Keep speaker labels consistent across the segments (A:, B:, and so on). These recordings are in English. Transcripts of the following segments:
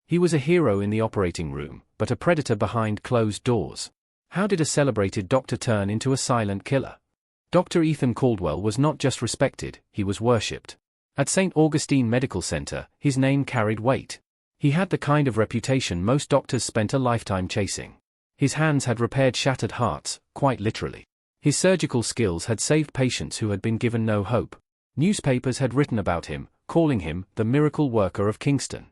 A: He was a hero in the operating room, but a predator behind closed doors. How did a celebrated doctor turn into a silent killer? Dr. Ethan Caldwell was not just respected, he was worshipped. At St. Augustine Medical Center, his name carried weight. He had the kind of reputation most doctors spent a lifetime chasing. His hands had repaired shattered hearts, quite literally. His surgical skills had saved patients who had been given no hope. Newspapers had written about him, calling him the miracle worker of Kingston.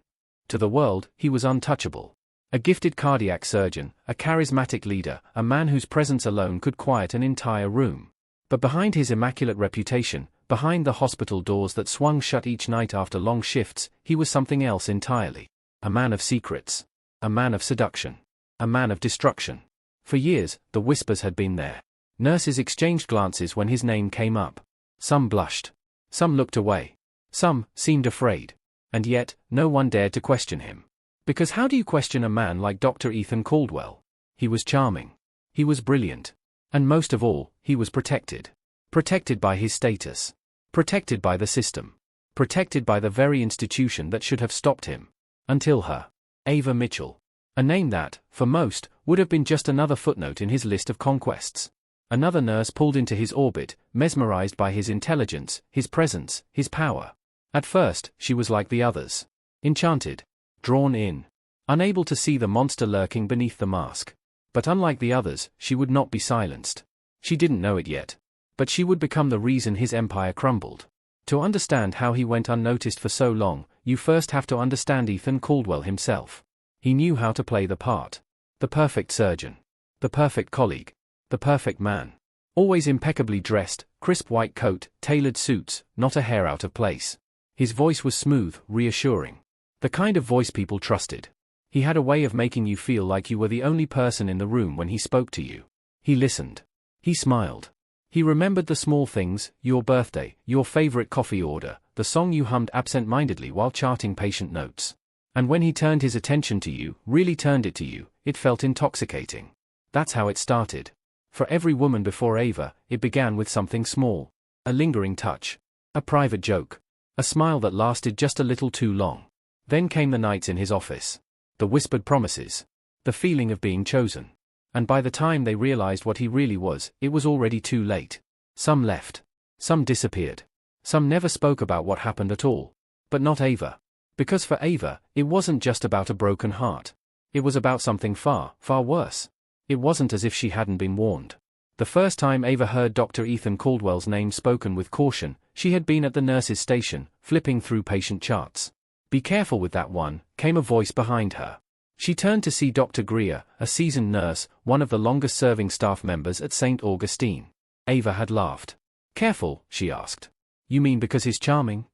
A: To the world, he was untouchable. A gifted cardiac surgeon, a charismatic leader, a man whose presence alone could quiet an entire room. But behind his immaculate reputation, behind the hospital doors that swung shut each night after long shifts, he was something else entirely. A man of secrets. A man of seduction. A man of destruction. For years, the whispers had been there. Nurses exchanged glances when his name came up. Some blushed. Some looked away. Some seemed afraid. And yet, no one dared to question him. Because how do you question a man like Dr. Ethan Caldwell? He was charming. He was brilliant. And most of all, he was protected. Protected by his status. Protected by the system. Protected by the very institution that should have stopped him. Until her. Ava Mitchell. A name that, for most, would have been just another footnote in his list of conquests. Another nurse pulled into his orbit, mesmerized by his intelligence, his presence, his power. At first, she was like the others. Enchanted. Drawn in. Unable to see the monster lurking beneath the mask. But unlike the others, she would not be silenced. She didn't know it yet. But she would become the reason his empire crumbled. To understand how he went unnoticed for so long, you first have to understand Ethan Caldwell himself. He knew how to play the part. The perfect surgeon. The perfect colleague. The perfect man. Always impeccably dressed, crisp white coat, tailored suits, not a hair out of place. His voice was smooth, reassuring. The kind of voice people trusted. He had a way of making you feel like you were the only person in the room when he spoke to you. He listened. He smiled. He remembered the small things, your birthday, your favorite coffee order, the song you hummed absent-mindedly while charting patient notes. And when he turned his attention to you, really turned it to you, it felt intoxicating. That's how it started. For every woman before Ava, it began with something small. A lingering touch. A private joke. A smile that lasted just a little too long. Then came the nights in his office. The whispered promises. The feeling of being chosen. And by the time they realized what he really was, it was already too late. Some left. Some disappeared. Some never spoke about what happened at all. But not Ava. Because for Ava, it wasn't just about a broken heart. It was about something far, far worse. It wasn't as if she hadn't been warned. The first time Ava heard Dr. Ethan Caldwell's name spoken with caution, she had been at the nurse's station, flipping through patient charts. "Be careful with that one," came a voice behind her. She turned to see Dr. Greer, a seasoned nurse, one of the longest-serving staff members at St. Augustine. Ava had laughed. "Careful?" she asked. "You mean because he's charming?"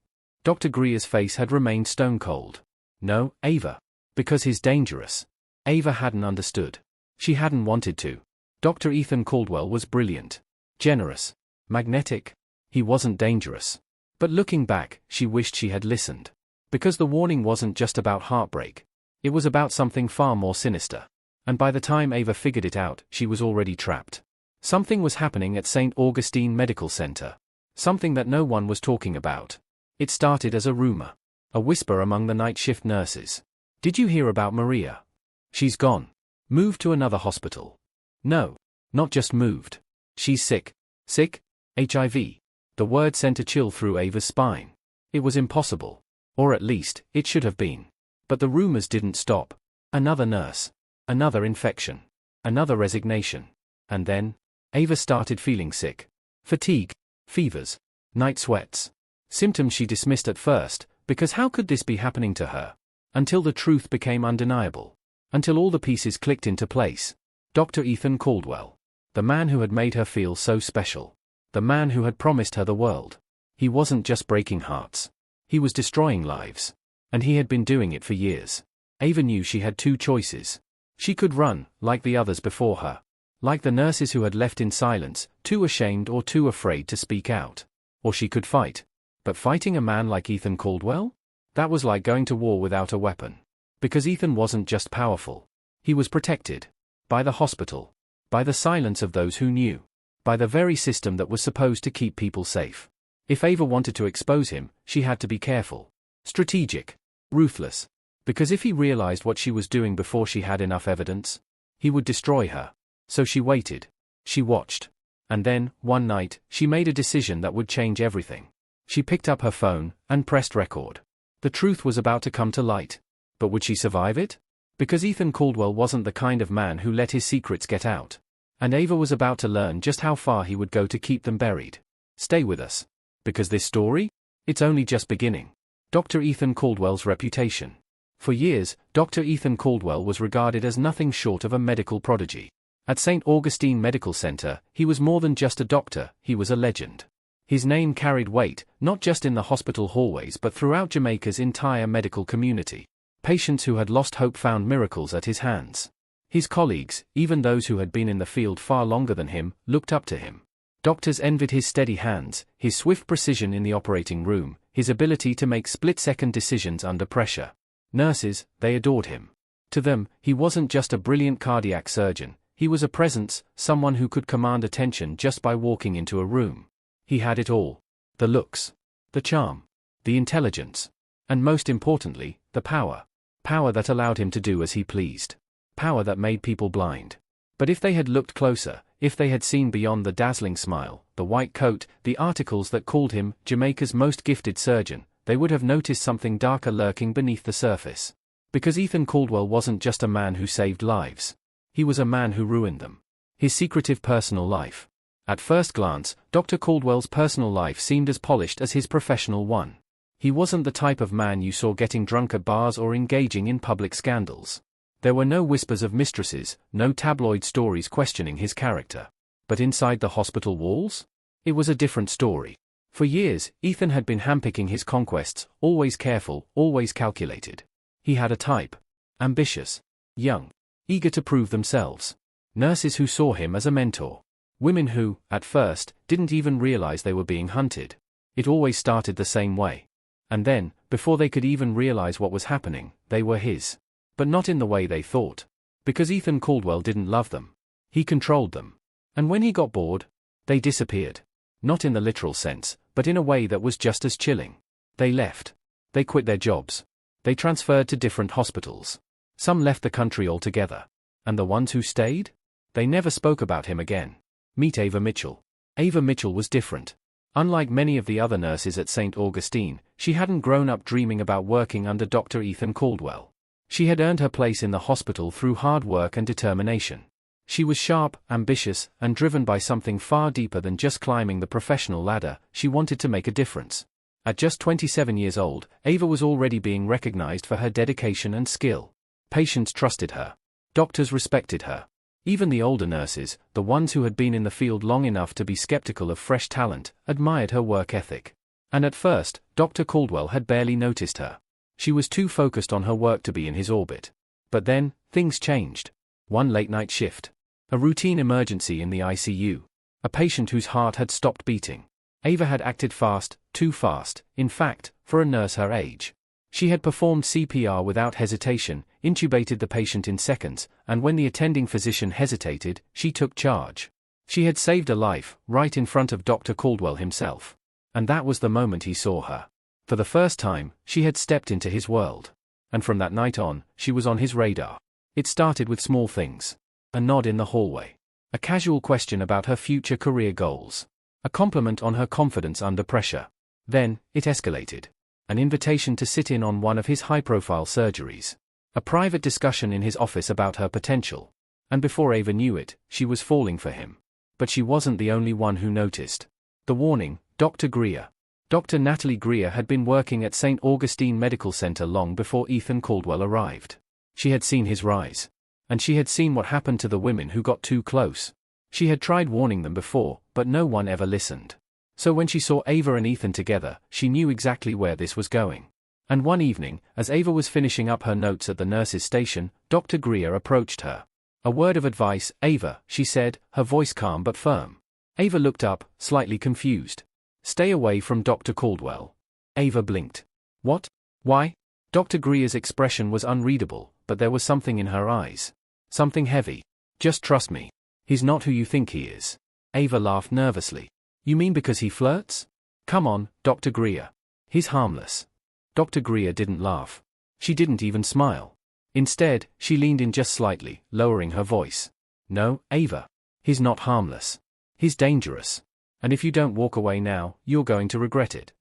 A: Dr. Greer's face had remained stone-cold. "No, Ava. Because he's dangerous." Ava hadn't understood. She hadn't wanted to. Dr. Ethan Caldwell was brilliant. Generous. Magnetic. He wasn't dangerous. But looking back, she wished she had listened. Because the warning wasn't just about heartbreak. It was about something far more sinister. And by the time Ava figured it out, she was already trapped. Something was happening at St. Augustine Medical Center. Something that no one was talking about. It started as a rumor. A whisper among the night shift nurses. "Did you hear about Maria? She's gone. Moved to another hospital." "No. Not just moved. She's sick." "Sick? HIV." The word sent a chill through Ava's spine. It was impossible. Or at least, it should have been. But the rumors didn't stop. Another nurse. Another infection. Another resignation. And then, Ava started feeling sick. Fatigue. Fevers. Night sweats. Symptoms she dismissed at first, because how could this be happening to her? Until the truth became undeniable. Until all the pieces clicked into place. Dr. Ethan Caldwell. The man who had made her feel so special. The man who had promised her the world. He wasn't just breaking hearts. He was destroying lives. And he had been doing it for years. Ava knew she had two choices. She could run, like the others before her. Like the nurses who had left in silence, too ashamed or too afraid to speak out. Or she could fight. But fighting a man like Ethan Caldwell? That was like going to war without a weapon. Because Ethan wasn't just powerful. He was protected. By the hospital. By the silence of those who knew. By the very system that was supposed to keep people safe. If Ava wanted to expose him, she had to be careful. Strategic. Ruthless. Because if he realized what she was doing before she had enough evidence, he would destroy her. So she waited. She watched. And then, one night, she made a decision that would change everything. She picked up her phone and pressed record. The truth was about to come to light. But would she survive it? Because Ethan Caldwell wasn't the kind of man who let his secrets get out. And Ava was about to learn just how far he would go to keep them buried. Stay with us. Because this story? It's only just beginning. Dr. Ethan Caldwell's reputation. For years, Dr. Ethan Caldwell was regarded as nothing short of a medical prodigy. At St. Augustine Medical Center, he was more than just a doctor, he was a legend. His name carried weight, not just in the hospital hallways but throughout Jamaica's entire medical community. Patients who had lost hope found miracles at his hands. His colleagues, even those who had been in the field far longer than him, looked up to him. Doctors envied his steady hands, his swift precision in the operating room, his ability to make split-second decisions under pressure. Nurses, they adored him. To them, he wasn't just a brilliant cardiac surgeon, he was a presence, someone who could command attention just by walking into a room. He had it all. The looks. The charm. The intelligence. And most importantly, the power. Power that allowed him to do as he pleased. Power that made people blind. But if they had looked closer, if they had seen beyond the dazzling smile, the white coat, the articles that called him Jamaica's most gifted surgeon, they would have noticed something darker lurking beneath the surface. Because Ethan Caldwell wasn't just a man who saved lives. He was a man who ruined them. His secretive personal life. At first glance, Dr. Caldwell's personal life seemed as polished as his professional one. He wasn't the type of man you saw getting drunk at bars or engaging in public scandals. There were no whispers of mistresses, no tabloid stories questioning his character. But inside the hospital walls? It was a different story. For years, Ethan had been handpicking his conquests, always careful, always calculated. He had a type. Ambitious. Young. Eager to prove themselves. Nurses who saw him as a mentor. Women who, at first, didn't even realize they were being hunted. It always started the same way. And then, before they could even realize what was happening, they were his. But not in the way they thought. Because Ethan Caldwell didn't love them. He controlled them. And when he got bored, they disappeared. Not in the literal sense, but in a way that was just as chilling. They left. They quit their jobs. They transferred to different hospitals. Some left the country altogether. And the ones who stayed? They never spoke about him again. Meet Ava Mitchell. Ava Mitchell was different. Unlike many of the other nurses at St. Augustine, she hadn't grown up dreaming about working under Dr. Ethan Caldwell. She had earned her place in the hospital through hard work and determination. She was sharp, ambitious, and driven by something far deeper than just climbing the professional ladder. She wanted to make a difference. At just 27 years old, Ava was already being recognized for her dedication and skill. Patients trusted her. Doctors respected her. Even the older nurses, the ones who had been in the field long enough to be skeptical of fresh talent, admired her work ethic. And at first, Dr. Caldwell had barely noticed her. She was too focused on her work to be in his orbit. But then, things changed. One late-night shift. A routine emergency in the ICU. A patient whose heart had stopped beating. Ava had acted fast, too fast, in fact, for a nurse her age. She had performed CPR without hesitation, intubated the patient in seconds, and when the attending physician hesitated, she took charge. She had saved a life, right in front of Dr. Caldwell himself. And that was the moment he saw her. For the first time, she had stepped into his world. And from that night on, she was on his radar. It started with small things. A nod in the hallway. A casual question about her future career goals. A compliment on her confidence under pressure. Then, it escalated. An invitation to sit in on one of his high-profile surgeries. A private discussion in his office about her potential. And before Ava knew it, she was falling for him. But she wasn't the only one who noticed. The warning, Dr. Greer. Dr. Natalie Greer had been working at St. Augustine Medical Center long before Ethan Caldwell arrived. She had seen his rise. And she had seen what happened to the women who got too close. She had tried warning them before, but no one ever listened. So when she saw Ava and Ethan together, she knew exactly where this was going. And one evening, as Ava was finishing up her notes at the nurse's station, Dr. Greer approached her. A word of advice, Ava, she said, her voice calm but firm. Ava looked up, slightly confused. Stay away from Dr. Caldwell. Ava blinked. What? Why? Dr. Greer's expression was unreadable, but there was something in her eyes. Something heavy. Just trust me. He's not who you think he is. Ava laughed nervously. You mean because he flirts? Come on, Dr. Greer. He's harmless. Dr. Greer didn't laugh. She didn't even smile. Instead, she leaned in just slightly, lowering her voice. "No, Ava. He's not harmless. He's dangerous. And if you don't walk away now, you're going to regret it."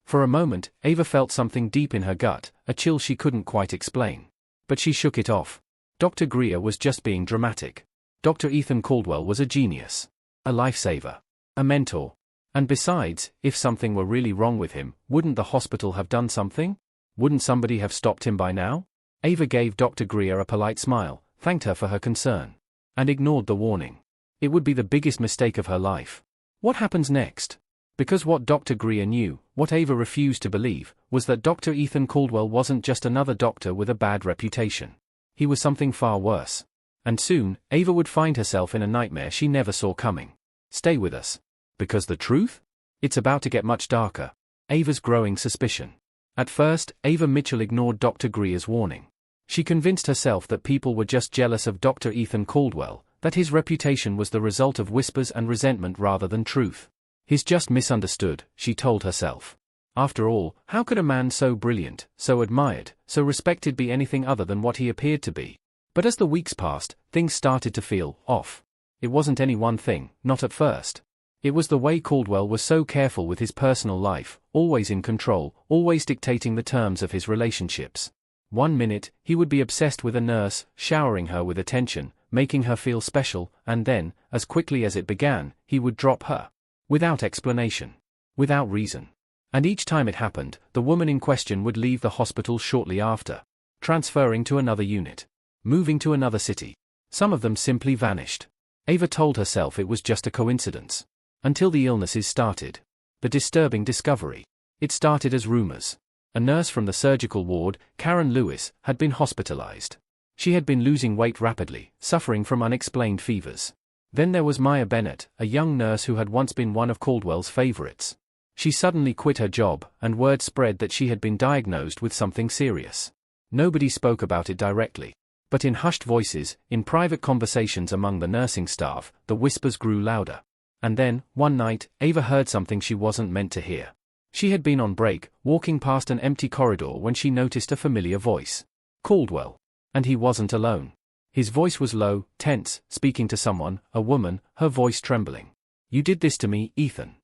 A: For a moment, Ava felt something deep in her gut, a chill she couldn't quite explain. But she shook it off. Dr. Greer was just being dramatic. Dr. Ethan Caldwell was a genius. A lifesaver. A mentor. And besides, if something were really wrong with him, wouldn't the hospital have done something? Wouldn't somebody have stopped him by now? Ava gave Dr. Greer a polite smile, thanked her for her concern, and ignored the warning. It would be the biggest mistake of her life. What happens next? Because what Dr. Greer knew, what Ava refused to believe, was that Dr. Ethan Caldwell wasn't just another doctor with a bad reputation. He was something far worse. And soon, Ava would find herself in a nightmare she never saw coming. Stay with us. Because the truth? It's about to get much darker. Ava's growing suspicion. At first, Ava Mitchell ignored Dr. Greer's warning. She convinced herself that people were just jealous of Dr. Ethan Caldwell, that his reputation was the result of whispers and resentment rather than truth. He's just misunderstood, she told herself. After all, how could a man so brilliant, so admired, so respected be anything other than what he appeared to be? But as the weeks passed, things started to feel off. It wasn't any one thing, not at first. It was the way Caldwell was so careful with his personal life, always in control, always dictating the terms of his relationships. One minute, he would be obsessed with a nurse, showering her with attention, making her feel special, and then, as quickly as it began, he would drop her. Without explanation. Without reason. And each time it happened, the woman in question would leave the hospital shortly after, transferring to another unit, moving to another city. Some of them simply vanished. Ava told herself it was just a coincidence. Until the illnesses started. The disturbing discovery. It started as rumors. A nurse from the surgical ward, Karen Lewis, had been hospitalized. She had been losing weight rapidly, suffering from unexplained fevers. Then there was Maya Bennett, a young nurse who had once been one of Caldwell's favorites. She suddenly quit her job, and word spread that she had been diagnosed with something serious. Nobody spoke about it directly. But in hushed voices, in private conversations among the nursing staff, the whispers grew louder. And then, one night, Ava heard something she wasn't meant to hear. She had been on break, walking past an empty corridor when she noticed a familiar voice. Caldwell. And he wasn't alone. His voice was low, tense, speaking to someone, a woman, her voice trembling. "You did this to me, Ethan."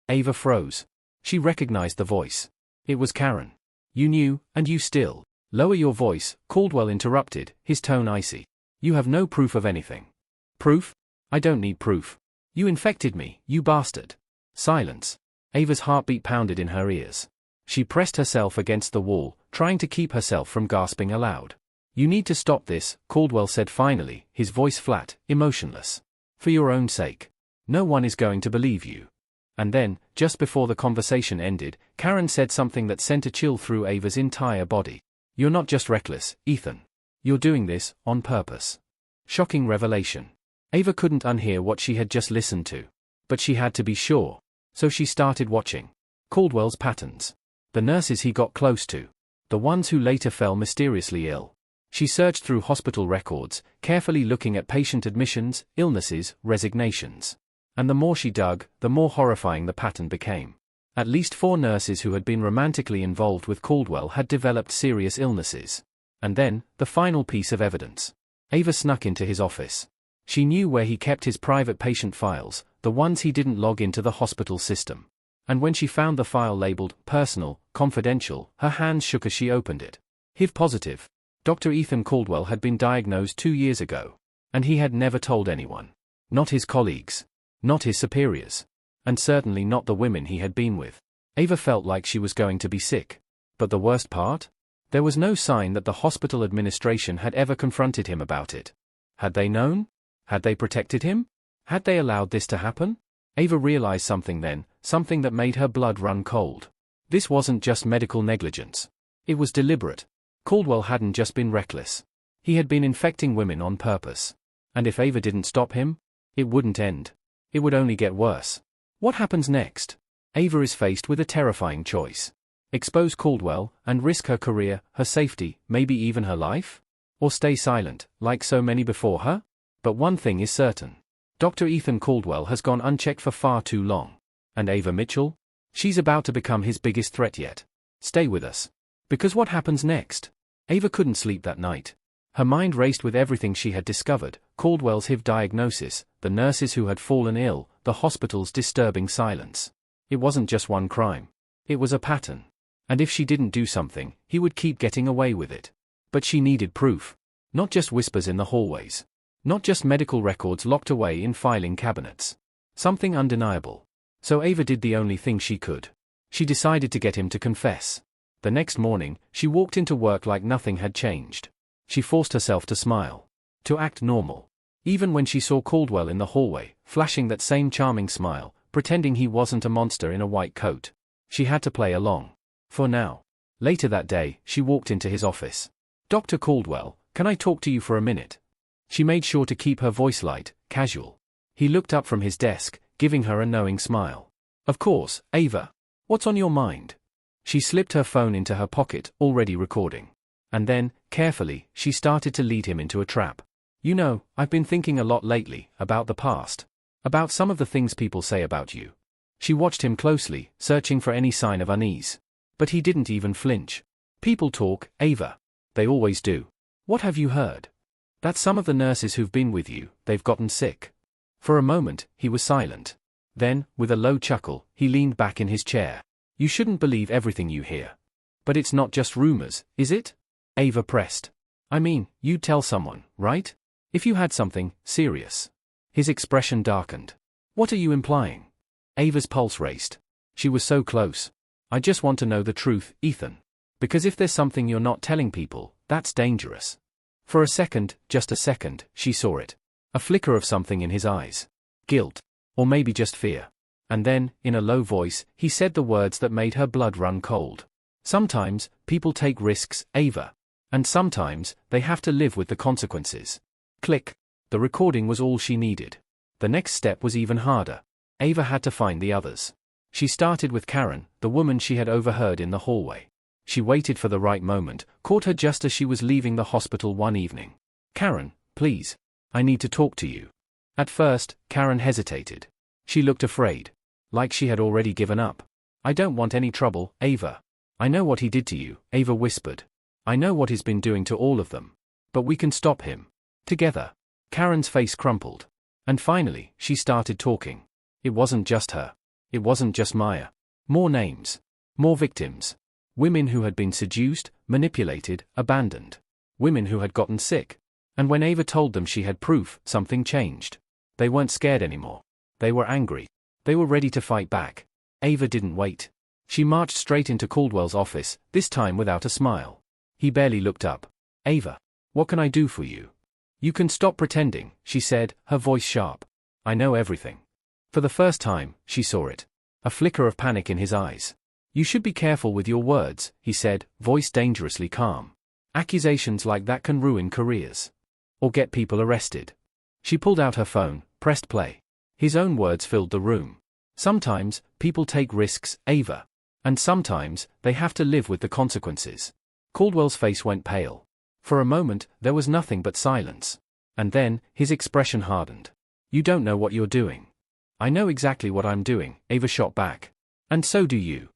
A: Ava froze. She recognized the voice. It was Karen. "You knew, and you still." "Lower your voice," Caldwell interrupted, his tone icy. "You have no proof of anything." "Proof? I don't need proof. You infected me, you bastard." Silence. Ava's heartbeat pounded in her ears. She pressed herself against the wall, trying to keep herself from gasping aloud. "You need to stop this," Caldwell said finally, his voice flat, emotionless. "For your own sake. No one is going to believe you." And then, just before the conversation ended, Karen said something that sent a chill through Ava's entire body. "You're not just reckless, Ethan. You're doing this, on purpose." Shocking revelation. Ava couldn't unhear what she had just listened to. But she had to be sure. So she started watching. Caldwell's patterns. The nurses he got close to. The ones who later fell mysteriously ill. She searched through hospital records, carefully looking at patient admissions, illnesses, resignations. And the more she dug, the more horrifying the pattern became. At least 4 nurses who had been romantically involved with Caldwell had developed serious illnesses. And then, the final piece of evidence. Ava snuck into his office. She knew where he kept his private patient files, the ones he didn't log into the hospital system. And when she found the file labeled, personal, confidential, her hands shook as she opened it. HIV positive. Dr. Ethan Caldwell had been diagnosed 2 years ago. And he had never told anyone. Not his colleagues. Not his superiors. And certainly not the women he had been with. Ava felt like she was going to be sick. But the worst part? There was no sign that the hospital administration had ever confronted him about it. Had they known? Had they protected him? Had they allowed this to happen? Ava realized something then, something that made her blood run cold. This wasn't just medical negligence. It was deliberate. Caldwell hadn't just been reckless. He had been infecting women on purpose. And if Ava didn't stop him, it wouldn't end. It would only get worse. What happens next? Ava is faced with a terrifying choice. Expose Caldwell, and risk her career, her safety, maybe even her life? Or stay silent, like so many before her? But one thing is certain. Dr. Ethan Caldwell has gone unchecked for far too long. And Ava Mitchell? She's about to become his biggest threat yet. Stay with us. Because what happens next? Ava couldn't sleep that night. Her mind raced with everything she had discovered: Caldwell's HIV diagnosis, the nurses who had fallen ill, the hospital's disturbing silence. It wasn't just one crime. It was a pattern. And if she didn't do something, he would keep getting away with it. But she needed proof. Not just whispers in the hallways. Not just medical records locked away in filing cabinets. Something undeniable. So Ava did the only thing she could. She decided to get him to confess. The next morning, she walked into work like nothing had changed. She forced herself to smile. To act normal. Even when she saw Caldwell in the hallway, flashing that same charming smile, pretending he wasn't a monster in a white coat. She had to play along. For now. Later that day, she walked into his office. "Dr. Caldwell, can I talk to you for a minute?" She made sure to keep her voice light, casual. He looked up from his desk, giving her a knowing smile. "Of course, Ava. What's on your mind?" She slipped her phone into her pocket, already recording. And then, carefully, she started to lead him into a trap. "You know, I've been thinking a lot lately, about the past. About some of the things people say about you." She watched him closely, searching for any sign of unease. But he didn't even flinch. "People talk, Ava. They always do. What have you heard?" "That some of the nurses who've been with you, they've gotten sick." For a moment, he was silent. Then, with a low chuckle, he leaned back in his chair. "You shouldn't believe everything you hear." "But it's not just rumors, is it?" Ava pressed. "I mean, you'd tell someone, right? If you had something serious." His expression darkened. "What are you implying?" Ava's pulse raced. She was so close. "I just want to know the truth, Ethan. Because if there's something you're not telling people, that's dangerous." For a second, just a second, she saw it. A flicker of something in his eyes. Guilt. Or maybe just fear. And then, in a low voice, he said the words that made her blood run cold. "Sometimes, people take risks, Ava. And sometimes, they have to live with the consequences." Click. The recording was all she needed. The next step was even harder. Ava had to find the others. She started with Karen, the woman she had overheard in the hallway. She waited for the right moment, caught her just as she was leaving the hospital one evening. "Karen, please. I need to talk to you." At first, Karen hesitated. She looked afraid. Like she had already given up. "I don't want any trouble, Ava. I know what he did to you," Ava whispered. "I know what he's been doing to all of them. But we can stop him. Together." Karen's face crumpled. And finally, she started talking. It wasn't just her. It wasn't just Maya. More names. More victims. Women who had been seduced, manipulated, abandoned. Women who had gotten sick. And when Ava told them she had proof, something changed. They weren't scared anymore. They were angry. They were ready to fight back. Ava didn't wait. She marched straight into Caldwell's office, this time without a smile. He barely looked up. "Ava, what can I do for you?" "You can stop pretending," she said, her voice sharp. "I know everything." For the first time, she saw it. A flicker of panic in his eyes. "You should be careful with your words," he said, voice dangerously calm. "Accusations like that can ruin careers. Or get people arrested." She pulled out her phone, pressed play. His own words filled the room. "Sometimes, people take risks, Ava. And sometimes, they have to live with the consequences." Caldwell's face went pale. For a moment, there was nothing but silence. And then, his expression hardened. "You don't know what you're doing." "I know exactly what I'm doing," Ava shot back. "And so do you."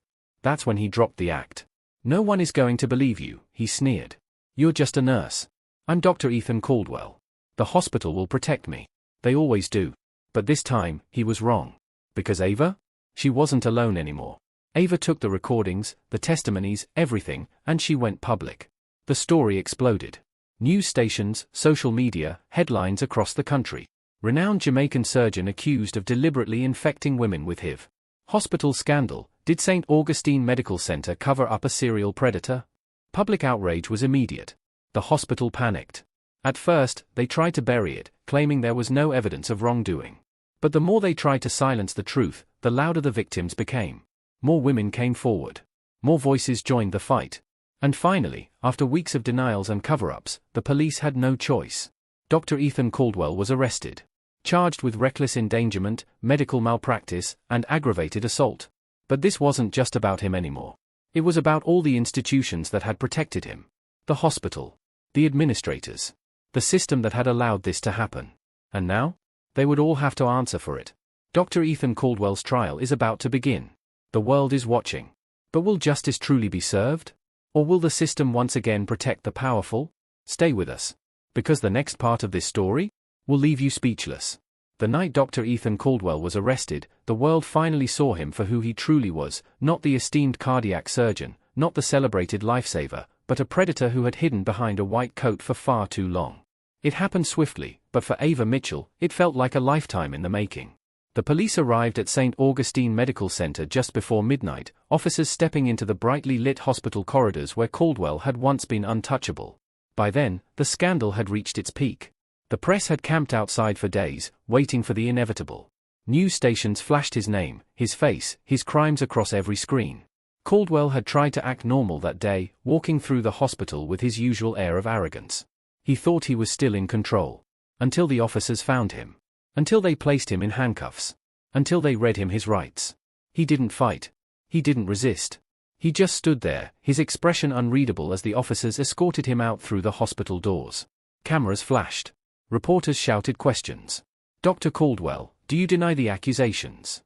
A: That's when he dropped the act. "No one is going to believe you," he sneered. "You're just a nurse. I'm Dr. Ethan Caldwell. The hospital will protect me. They always do." But this time, he was wrong. Because Ava? She wasn't alone anymore. Ava took the recordings, the testimonies, everything, and she went public. The story exploded. News stations, social media, headlines across the country. Renowned Jamaican surgeon accused of deliberately infecting women with HIV. Hospital scandal. Did St. Augustine Medical Center cover up a serial predator? Public outrage was immediate. The hospital panicked. At first, they tried to bury it, claiming there was no evidence of wrongdoing. But the more they tried to silence the truth, the louder the victims became. More women came forward. More voices joined the fight. And finally, after weeks of denials and cover-ups, the police had no choice. Dr. Ethan Caldwell was arrested. Charged with reckless endangerment, medical malpractice, and aggravated assault. But this wasn't just about him anymore. It was about all the institutions that had protected him. The hospital. The administrators. The system that had allowed this to happen. And now? They would all have to answer for it. Dr. Ethan Caldwell's trial is about to begin. The world is watching. But will justice truly be served? Or will the system once again protect the powerful? Stay with us. Because the next part of this story will leave you speechless. The night Dr. Ethan Caldwell was arrested, the world finally saw him for who he truly was, not the esteemed cardiac surgeon, not the celebrated lifesaver, but a predator who had hidden behind a white coat for far too long. It happened swiftly, but for Ava Mitchell, it felt like a lifetime in the making. The police arrived at St. Augustine Medical Center just before midnight, officers stepping into the brightly lit hospital corridors where Caldwell had once been untouchable. By then, the scandal had reached its peak. The press had camped outside for days, waiting for the inevitable. News stations flashed his name, his face, his crimes across every screen. Caldwell had tried to act normal that day, walking through the hospital with his usual air of arrogance. He thought he was still in control. Until the officers found him. Until they placed him in handcuffs. Until they read him his rights. He didn't fight. He didn't resist. He just stood there, his expression unreadable as the officers escorted him out through the hospital doors. Cameras flashed. Reporters shouted questions. Dr. Caldwell, do you deny the accusations?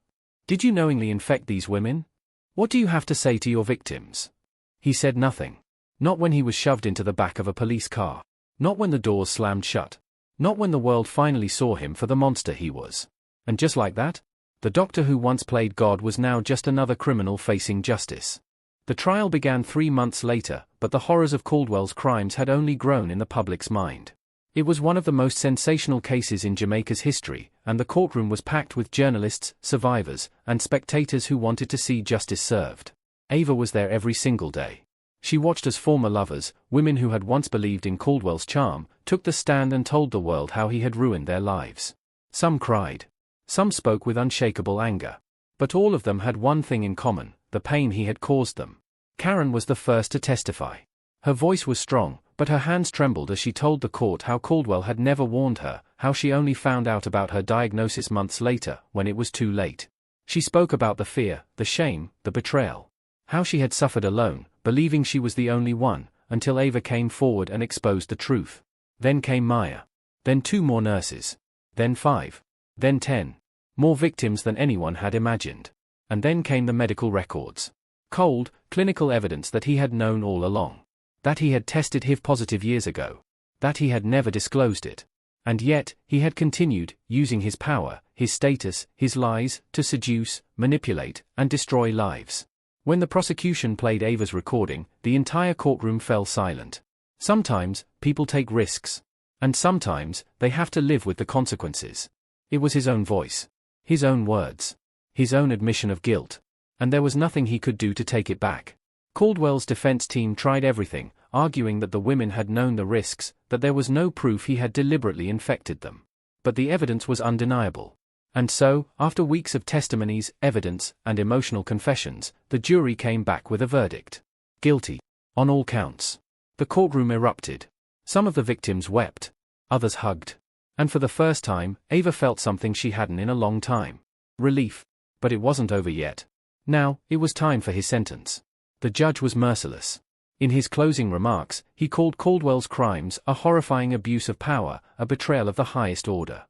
A: Did you knowingly infect these women? What do you have to say to your victims? He said nothing. Not when he was shoved into the back of a police car. Not when the doors slammed shut. Not when the world finally saw him for the monster he was. And just like that, the doctor who once played God was now just another criminal facing justice. The trial began 3 months later, but the horrors of Caldwell's crimes had only grown in the public's mind. It was one of the most sensational cases in Jamaica's history, and the courtroom was packed with journalists, survivors, and spectators who wanted to see justice served. Ava was there every single day. She watched as former lovers, women who had once believed in Caldwell's charm, took the stand and told the world how he had ruined their lives. Some cried. Some spoke with unshakable anger. But all of them had one thing in common, the pain he had caused them. Karen was the first to testify. Her voice was strong, but her hands trembled as she told the court how Caldwell had never warned her, how she only found out about her diagnosis months later, when it was too late. She spoke about the fear, the shame, the betrayal. How she had suffered alone, believing she was the only one, until Ava came forward and exposed the truth. Then came Maya. Then 2 more nurses. Then 5. Then 10. More victims than anyone had imagined. And then came the medical records. Cold, clinical evidence that he had known all along. That he had tested HIV positive years ago. That he had never disclosed it. And yet, he had continued, using his power, his status, his lies, to seduce, manipulate, and destroy lives. When the prosecution played Ava's recording, the entire courtroom fell silent. Sometimes, people take risks. And sometimes, they have to live with the consequences. It was his own voice. His own words. His own admission of guilt. And there was nothing he could do to take it back. Caldwell's defense team tried everything, arguing that the women had known the risks, that there was no proof he had deliberately infected them. But the evidence was undeniable. And so, after weeks of testimonies, evidence, and emotional confessions, the jury came back with a verdict. Guilty. On all counts. The courtroom erupted. Some of the victims wept. Others hugged. And for the first time, Ava felt something she hadn't in a long time. Relief. But it wasn't over yet. Now, it was time for his sentence. The judge was merciless. In his closing remarks, he called Caldwell's crimes a horrifying abuse of power, a betrayal of the highest order.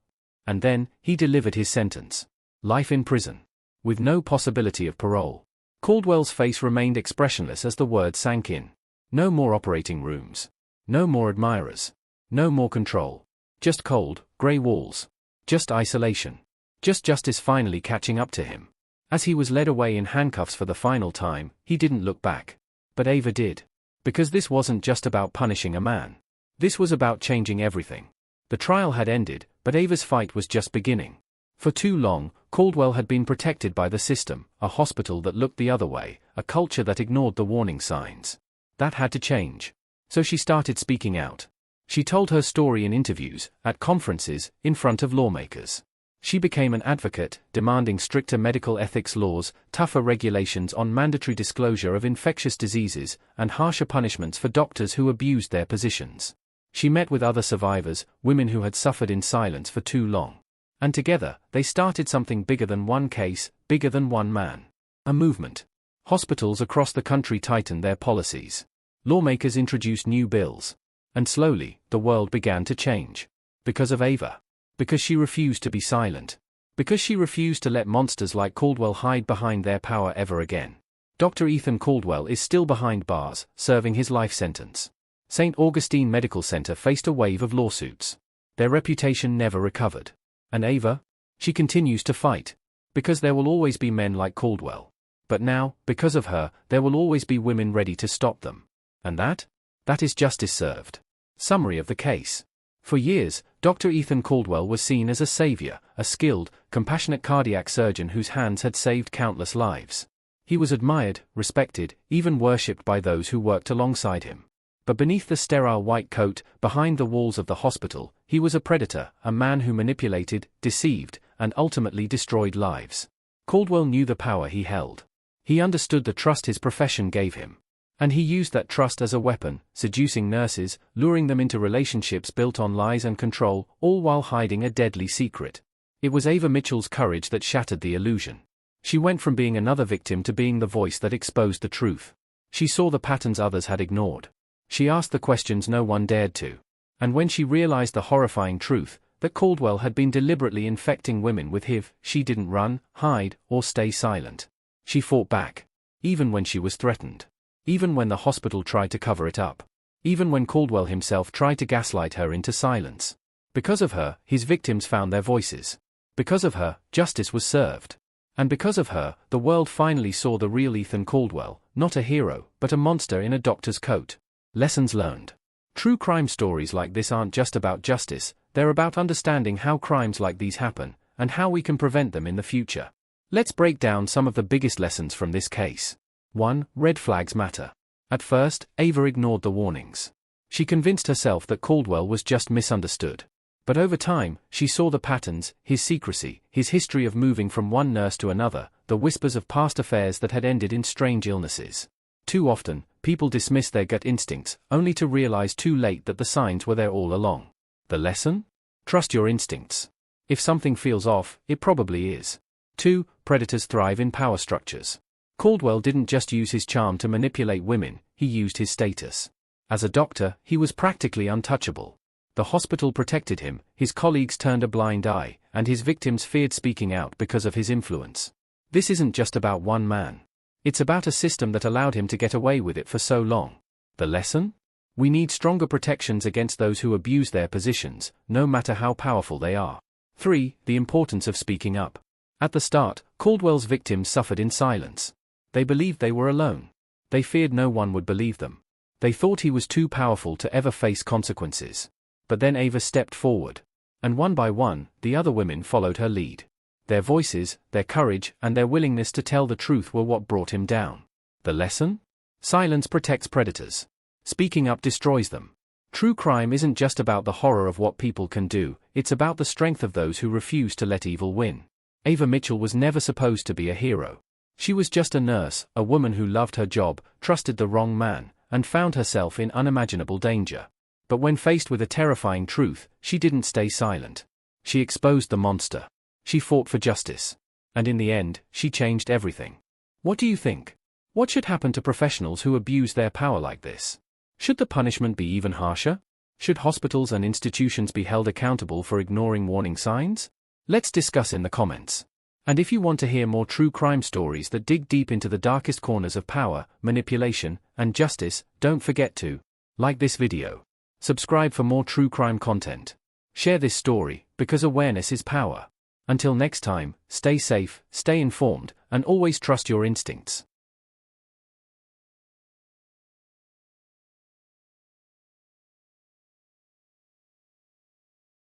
A: And then, he delivered his sentence. Life in prison. With no possibility of parole. Caldwell's face remained expressionless as the words sank in. No more operating rooms. No more admirers. No more control. Just cold, grey walls. Just isolation. Just justice finally catching up to him. As he was led away in handcuffs for the final time, he didn't look back. But Ava did. Because this wasn't just about punishing a man. This was about changing everything. The trial had ended, but Ava's fight was just beginning. For too long, Caldwell had been protected by the system, a hospital that looked the other way, a culture that ignored the warning signs. That had to change. So she started speaking out. She told her story in interviews, at conferences, in front of lawmakers. She became an advocate, demanding stricter medical ethics laws, tougher regulations on mandatory disclosure of infectious diseases, and harsher punishments for doctors who abused their positions. She met with other survivors, women who had suffered in silence for too long. And together, they started something bigger than one case, bigger than one man. A movement. Hospitals across the country tightened their policies. Lawmakers introduced new bills. And slowly, the world began to change. Because of Ava. Because she refused to be silent. Because she refused to let monsters like Caldwell hide behind their power ever again. Dr. Ethan Caldwell is still behind bars, serving his life sentence. St. Augustine Medical Center faced a wave of lawsuits. Their reputation never recovered. And Ava? She continues to fight. Because there will always be men like Caldwell. But now, because of her, there will always be women ready to stop them. And that? That is justice served. Summary of the case. For years, Dr. Ethan Caldwell was seen as a savior, a skilled, compassionate cardiac surgeon whose hands had saved countless lives. He was admired, respected, even worshipped by those who worked alongside him. But beneath the sterile white coat, behind the walls of the hospital, he was a predator, a man who manipulated, deceived, and ultimately destroyed lives. Caldwell knew the power he held. He understood the trust his profession gave him. And he used that trust as a weapon, seducing nurses, luring them into relationships built on lies and control, all while hiding a deadly secret. It was Ava Mitchell's courage that shattered the illusion. She went from being another victim to being the voice that exposed the truth. She saw the patterns others had ignored. She asked the questions no one dared to. And when she realized the horrifying truth, that Caldwell had been deliberately infecting women with HIV, she didn't run, hide, or stay silent. She fought back. Even when she was threatened. Even when the hospital tried to cover it up. Even when Caldwell himself tried to gaslight her into silence. Because of her, his victims found their voices. Because of her, justice was served. And because of her, the world finally saw the real Ethan Caldwell, not a hero, but a monster in a doctor's coat. Lessons learned. True crime stories like this aren't just about justice, they're about understanding how crimes like these happen, and how we can prevent them in the future. Let's break down some of the biggest lessons from this case. 1. Red flags matter. At first, Ava ignored the warnings. She convinced herself that Caldwell was just misunderstood. But over time, she saw the patterns, his secrecy, his history of moving from one nurse to another, the whispers of past affairs that had ended in strange illnesses. Too often, people dismiss their gut instincts, only to realize too late that the signs were there all along. The lesson? Trust your instincts. If something feels off, it probably is. 2. Predators thrive in power structures. Caldwell didn't just use his charm to manipulate women, he used his status. As a doctor, he was practically untouchable. The hospital protected him, his colleagues turned a blind eye, and his victims feared speaking out because of his influence. This isn't just about one man. It's about a system that allowed him to get away with it for so long. The lesson? We need stronger protections against those who abuse their positions, no matter how powerful they are. 3. The importance of speaking up. At the start, Caldwell's victims suffered in silence. They believed they were alone. They feared no one would believe them. They thought he was too powerful to ever face consequences. But then Ava stepped forward. And one by one, the other women followed her lead. Their voices, their courage, and their willingness to tell the truth were what brought him down. The lesson? Silence protects predators. Speaking up destroys them. True crime isn't just about the horror of what people can do, it's about the strength of those who refuse to let evil win. Ava Mitchell was never supposed to be a hero. She was just a nurse, a woman who loved her job, trusted the wrong man, and found herself in unimaginable danger. But when faced with a terrifying truth, she didn't stay silent. She exposed the monster. She fought for justice. And in the end, she changed everything. What do you think? What should happen to professionals who abuse their power like this? Should the punishment be even harsher? Should hospitals and institutions be held accountable for ignoring warning signs? Let's discuss in the comments. And if you want to hear more true crime stories that dig deep into the darkest corners of power, manipulation, and justice, don't forget to like this video. Subscribe for more true crime content. Share this story, because awareness is power. Until next time, stay safe, stay informed, and always trust your instincts.